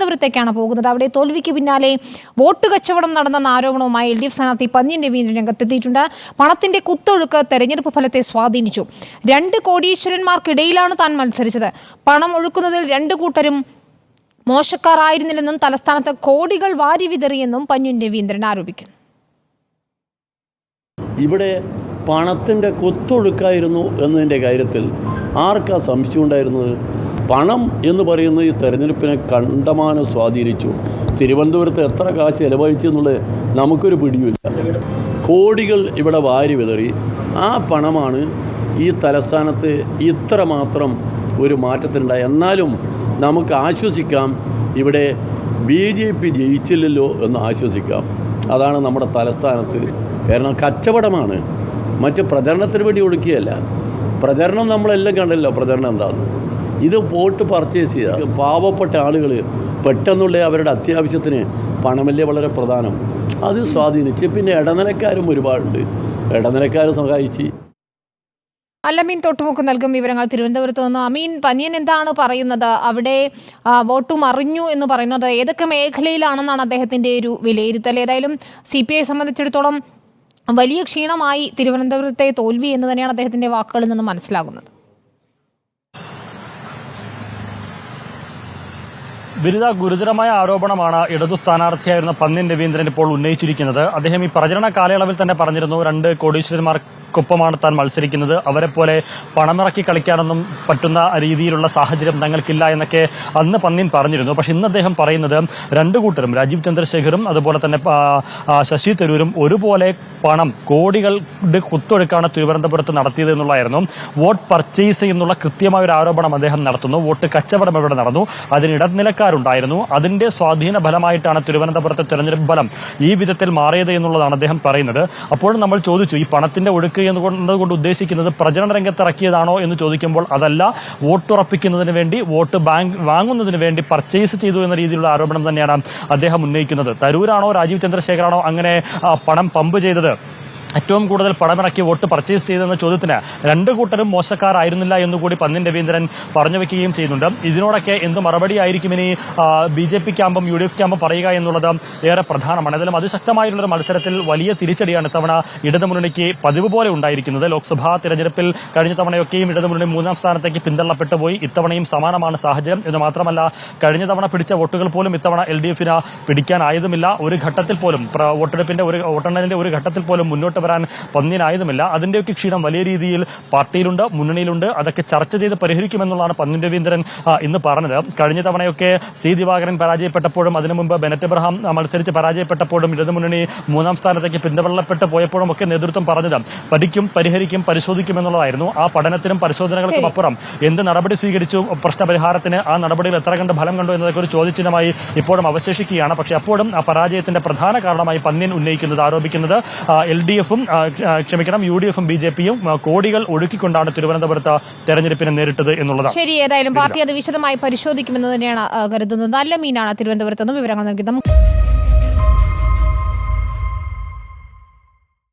തിരുവനന്തപുരത്തേക്കാണ് പോകുന്നത്. അവിടെ തോൽവിക്ക് പിന്നാലെ വോട്ട് കച്ചവടം നടന്നെന്ന ആരോപണവുമായി LDF സ്ഥാനാർത്ഥി പന്ന്യൻ രവീന്ദ്രൻ രംഗത്തെത്തിയിട്ടുണ്ട്. പണത്തിന്റെ കുത്തൊഴുക്ക് തെരഞ്ഞെടുപ്പ് ഫലത്തെ സ്വാധീനിച്ചു. 2 കോടീശ്വരന്മാർക്കിടയിലാണ് താൻ മത്സരിച്ചത്. പണം ഒഴുക്കുന്നതിൽ 2 കൂട്ടരും മോശക്കാർ ആയിരുന്നില്ലെന്നും തലസ്ഥാനത്ത് കോടികൾ വാരി വിതറിയെന്നും പന്ന്യൻ രവീന്ദ്രൻ ആരോപിക്കുന്നു. ഇവിടെ പണത്തിൻ്റെ കൊത്തൊഴുക്കായിരുന്നു എന്നതിൻ്റെ കാര്യത്തിൽ ആർക്കാ സംശയം ഉണ്ടായിരുന്നത്? പണം എന്ന് പറയുന്നത് ഈ തെരഞ്ഞെടുപ്പിനെ കണ്ടമാനം സ്വാധീനിച്ചു. തിരുവനന്തപുരത്ത് എത്ര കാശ് ചെലവഴിച്ചു എന്നുള്ളത് നമുക്കൊരു പിടിയുമില്ല. കോടികൾ ഇവിടെ വാരി വിതറി. ആ പണമാണ് ഈ തലസ്ഥാനത്ത് ഇത്രമാത്രം ഒരു മാറ്റത്തിനുണ്ടായി. എന്നാലും നമുക്ക് ആശ്വസിക്കാം, ഇവിടെ BJP ജയിച്ചില്ലല്ലോ എന്ന് ആശ്വസിക്കാം. അതാണ് നമ്മുടെ തലസ്ഥാനത്ത്. കാരണം കച്ചവടമാണ്, മറ്റ് പ്രചരണത്തിന് വേണ്ടി ഒടുക്കിയല്ല. പ്രചരണം നമ്മളെല്ലാം കണ്ടല്ലോ, പ്രചരണം എന്താണെന്ന്. ഇത് വോട്ട് പർച്ചേസ് ചെയ്യുക. പാവപ്പെട്ട ആളുകൾ പെട്ടെന്നുള്ള അവരുടെ അത്യാവശ്യത്തിന് പണമല്ലേ വളരെ പ്രധാനം. അത് സ്വാധീനിച്ച്. പിന്നെ ഇടനിലക്കാരും ഒരുപാടുണ്ട്. ഇടനിലക്കാർ സഹായിച്ച്. അല്ലമീൻ തൊട്ടുമുക്ക് നൽകും വിവരങ്ങൾ തിരുവനന്തപുരത്ത് നിന്ന്. അമീൻ, പന്ന്യൻ എന്താണ് പറയുന്നത്? അവിടെ വോട്ട് മറിഞ്ഞു എന്ന് പറയുന്നത് ഏതൊക്കെ മേഖലയിലാണെന്നാണ് അദ്ദേഹത്തിൻ്റെ ഒരു വിലയിരുത്തൽ? ഏതായാലും CPI സംബന്ധിച്ചിടത്തോളം വലിയ ക്ഷീണമായി തിരുവനന്തപുരത്തെ തോൽവി എന്ന് തന്നെയാണ് അദ്ദേഹത്തിൻ്റെ വാക്കുകളിൽ നിന്ന് മനസ്സിലാകുന്നത്. ബിരുദ ഗുരുതരമായ ആരോപണമാണ് ഇടതു സ്ഥാനാർത്ഥിയായിരുന്ന പന്ന്യൻ രവീന്ദ്രൻ ഇപ്പോൾ ഉന്നയിച്ചിരിക്കുന്നത്. അദ്ദേഹം ഈ പ്രചരണ കാലയളവിൽ തന്നെ പറഞ്ഞിരുന്നു 2 കോടീശ്വരന്മാർക്കൊപ്പമാണ് താൻ മത്സരിക്കുന്നത്, അവരെ പോലെ പണമിറക്കി കളിക്കാനൊന്നും പറ്റുന്ന രീതിയിലുള്ള സാഹചര്യം തങ്ങൾക്കില്ല എന്നൊക്കെ അന്ന് പന്ന്യൻ പറഞ്ഞിരുന്നു. പക്ഷെ ഇന്ന് അദ്ദേഹം പറയുന്നത് 2 കൂട്ടരും, രാജീവ് ചന്ദ്രശേഖറും അതുപോലെ തന്നെ ശശി തരൂരും ഒരുപോലെ പണം കോടികളുടെ കുത്തൊഴുക്കാണ് തിരുവനന്തപുരത്ത് നടത്തിയത് എന്നുള്ളതായിരുന്നു. വോട്ട് പർച്ചേസ് എന്നുള്ള കൃത്യമായ ഒരു ആരോപണം അദ്ദേഹം നടത്തുന്നു. വോട്ട് കച്ചവടം ഇവിടെ നടന്നു, അതിന് ഇടനിലക്കാരുണ്ടായിരുന്നു. അതിന്റെ സ്വാധീന ഫലമായിട്ടാണ് തിരുവനന്തപുരത്തെ തെരഞ്ഞെടുപ്പ് ഫലം ഈ വിധത്തിൽ മാറിയത് എന്നുള്ളതാണ് അദ്ദേഹം പറയുന്നത്. അപ്പോഴും നമ്മൾ ചോദിച്ചു, ഈ പണത്തിന്റെ ഒഴുക്ക് എന്നതുകൊണ്ട് ഉദ്ദേശിക്കുന്നത് പ്രചരണ രംഗത്തിറക്കിയതാണോ എന്ന് ചോദിക്കുമ്പോൾ അതല്ല, വോട്ടുറപ്പിക്കുന്നതിന് വേണ്ടി, വോട്ട് ബാങ്ക് വാങ്ങുന്നതിന് വേണ്ടി പർച്ചേസ് ചെയ്തു എന്ന രീതിയിലുള്ള ആരോപണം തന്നെയാണ് അദ്ദേഹം ഉന്നയിക്കുന്നത്. തരൂരാണോ രാജീവ് ചന്ദ്രശേഖറാണോ അങ്ങനെ പണം പമ്പ് ചെയ്തത്, ഏറ്റവും കൂടുതൽ പണമിറക്കി വോട്ട് പർച്ചേസ് ചെയ്തെന്ന ചോദ്യത്തിന് 2 കൂട്ടരും മോശക്കാരായിരുന്നില്ല എന്നുകൂടി പന്ന്യൻ രവീന്ദ്രൻ പറഞ്ഞു വെക്കുകയും ചെയ്യുന്നുണ്ട്. ഇതിനോടൊക്കെ എന്ത് മറുപടി ആയിരിക്കും ഇനി BJP ക്യാമ്പും UDF ക്യാമ്പും പറയുക എന്നുള്ളത് ഏറെ പ്രധാനമാണ്. ഏതായാലും അതിശക്തമായിട്ടുള്ളൊരു മത്സരത്തിൽ വലിയ തിരിച്ചടിയാണ് ഇത്തവണ ഇടതുമുന്നണിക്ക് പതിവ് പോലെ ഉണ്ടായിരിക്കുന്നത്. ലോക്സഭാ തിരഞ്ഞെടുപ്പിൽ കഴിഞ്ഞ തവണയൊക്കെയും ഇടതുമുന്നണി 3ാം സ്ഥാനത്തേക്ക് പിന്തള്ളപ്പെട്ടു പോയി. ഇത്തവണയും സമാനമാണ് സാഹചര്യം. ഇത് മാത്രമല്ല, കഴിഞ്ഞ തവണ പിടിച്ച വോട്ടുകൾ പോലും ഇത്തവണ LDFന് പിടിക്കാനായതുമില്ല. ഒരു ഘട്ടത്തിൽ പോലും വോട്ടെണ്ണലിന്റെ ഒരു ഘട്ടത്തിൽ പോലും മുന്നോട്ട് വരാൻ പന്ന്യനായതുമില്ല. അതിന്റെയൊക്കെ ക്ഷീണം വലിയ രീതിയിൽ പാർട്ടിയിലുണ്ട്, മുന്നണിയിലുണ്ട്. അതൊക്കെ ചർച്ച ചെയ്ത് പരിഹരിക്കുമെന്നുള്ളതാണ് പന്ന്യൻ രവീന്ദ്രൻ ഇന്ന് പറഞ്ഞത്. കഴിഞ്ഞ തവണയൊക്കെ C ദിവാകരൻ പരാജയപ്പെട്ടപ്പോഴും അതിനു മുമ്പ് ബെനറ്റ് എബ്രഹാം മത്സരിച്ച് പരാജയപ്പെട്ടപ്പോഴും ഇടതുമുന്നണി 3ാം സ്ഥാനത്തേക്ക് പിന്തള്ളപ്പെട്ട് പോയപ്പോഴും ഒക്കെ നേതൃത്വം പറഞ്ഞത് പഠിക്കും, പരിഹരിക്കും, പരിശോധിക്കും എന്നുള്ളതായിരുന്നു. ആ പഠനത്തിനും പരിശോധനകൾക്കും അപ്പുറം എന്ത് നടപടി സ്വീകരിച്ചു പ്രശ്നപരിഹാരത്തിന്, ആ നടപടികൾ എത്ര കണ്ട് ഫലം കണ്ടു എന്നതൊക്കെ ഒരു ചോദ്യചിഹ്നമായി ഇപ്പോഴും അവശേഷിക്കുകയാണ്. പക്ഷേ അപ്പോഴും ആ പരാജയത്തിന്റെ പ്രധാന കാരണമായി പന്ന്യൻ ഉന്നയിക്കുന്നത്, ആരോപിക്കുന്നത് LDF UDF-ഉം BJP-യും കോടികൾ ഒഴുക്കിക്കൊണ്ടാണ് തിരുവനന്തപുരത്ത് തെരഞ്ഞെടുപ്പിനെ നേരിട്ടത് എന്നുള്ളതാണ്. ശരി, ഏതായാലും പാർട്ടി അത് വിശദമായി പരിശോധിക്കുമെന്ന് തന്നെയാണ് കരുതുന്നത്. നല്ല മീനാണ് തിരുവനന്തപുരത്ത് നിന്നും വിവരങ്ങൾ നൽകിയത്.